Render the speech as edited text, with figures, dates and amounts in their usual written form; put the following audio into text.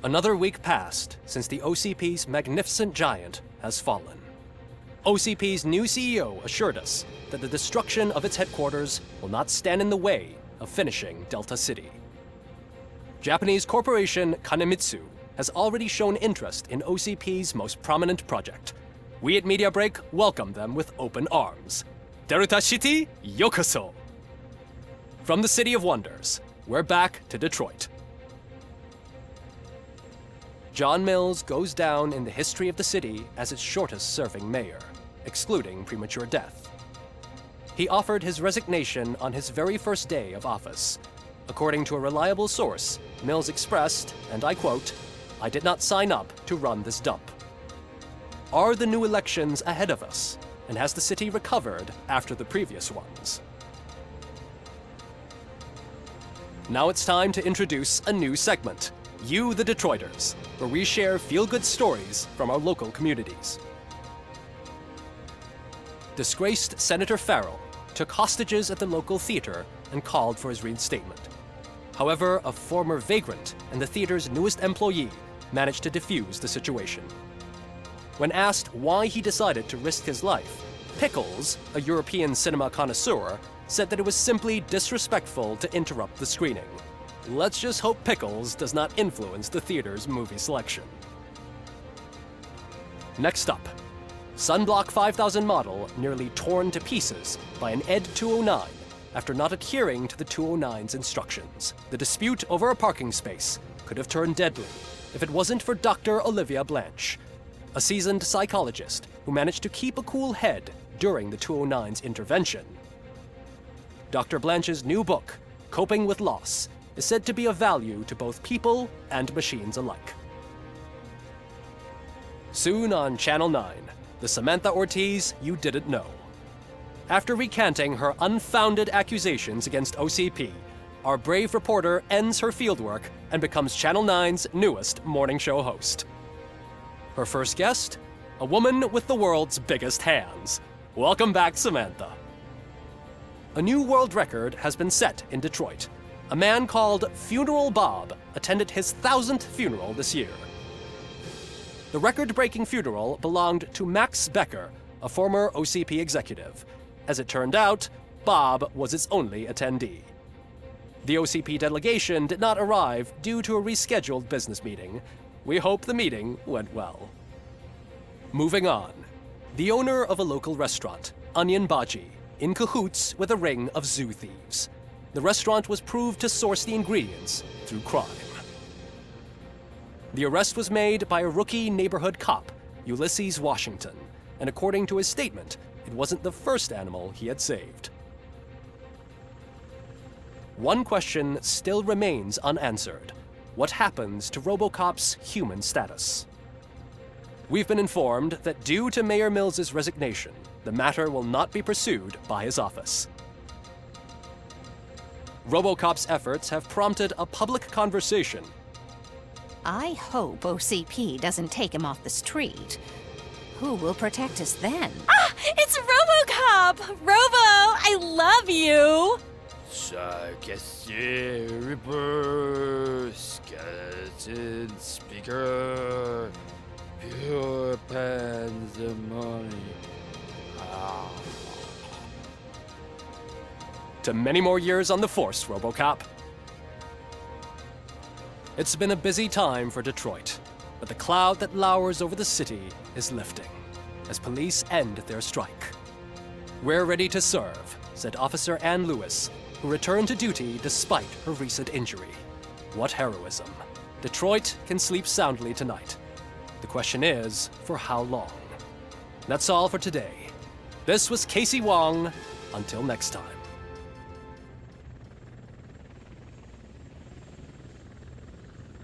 Another week passed since the OCP's magnificent giant has fallen. OCP's new CEO assured us that the destruction of its headquarters will not stand in the way of finishing Delta City. Japanese corporation Kanemitsu has already shown interest in OCP's most prominent project. We at Media Break welcome them with open arms. Delta City, yokoso! From the City of Wonders, we're back to Detroit. John Mills goes down in the history of the city as its shortest-serving mayor, excluding premature death. He offered his resignation on his very first day of office. According to a reliable source, Mills expressed, and I quote, "I did not sign up to run this dump." Are the new elections ahead of us, and has the city recovered after the previous ones? Now it's time to introduce a new segment, You the Detroiters, where we share feel-good stories from our local communities. Disgraced Senator Farrell took hostages at the local theater and called for his reinstatement. However, a former vagrant and the theater's newest employee managed to defuse the situation. When asked why he decided to risk his life, Pickles, a European cinema connoisseur, said that it was simply disrespectful to interrupt the screening. Let's just hope Pickles does not influence the theater's movie selection. Next up, Sunblock 5000 model nearly torn to pieces by an ED 209 after not adhering to the 209's instructions. The dispute over a parking space could have turned deadly if it wasn't for Dr. Olivia Blanche, a seasoned psychologist who managed to keep a cool head during the 209's intervention. Dr. Blanche's new book, Coping with Loss, is said to be of value to both people and machines alike. Soon on Channel 9, the Samantha Ortiz you didn't know. After recanting her unfounded accusations against OCP, our brave reporter ends her fieldwork and becomes Channel 9's newest morning show host. Her first guest? A woman with the world's biggest hands. Welcome back, Samantha. A new world record has been set in Detroit. A man called Funeral Bob attended his 1000th funeral this year. The record-breaking funeral belonged to Max Becker, a former OCP executive. As it turned out, Bob was its only attendee. The OCP delegation did not arrive due to a rescheduled business meeting. We hope the meeting went well. Moving on. The owner of a local restaurant, Onion Baji, in cahoots with a ring of zoo thieves. The restaurant was proved to source the ingredients through crime. The arrest was made by a rookie neighborhood cop, Ulysses Washington, and according to his statement, it wasn't the first animal he had saved. One question still remains unanswered. What happens to Robocop's human status? We've been informed that due to Mayor Mills's resignation, the matter will not be pursued by his office. Robocop's efforts have prompted a public conversation. I hope OCP doesn't take him off the street. Who will protect us then? Ah! It's Robocop! Robo, I love you! Reaper, skeleton speaker, pure pandemonium. To many more years on the force, Robocop. It's been a busy time for Detroit, but the cloud that lowers over the city is lifting as police end their strike. We're ready to serve, said Officer Ann Lewis, who returned to duty despite her recent injury. What heroism. Detroit can sleep soundly tonight. The question is, for how long? That's all for today. This was Casey Wong. Until next time.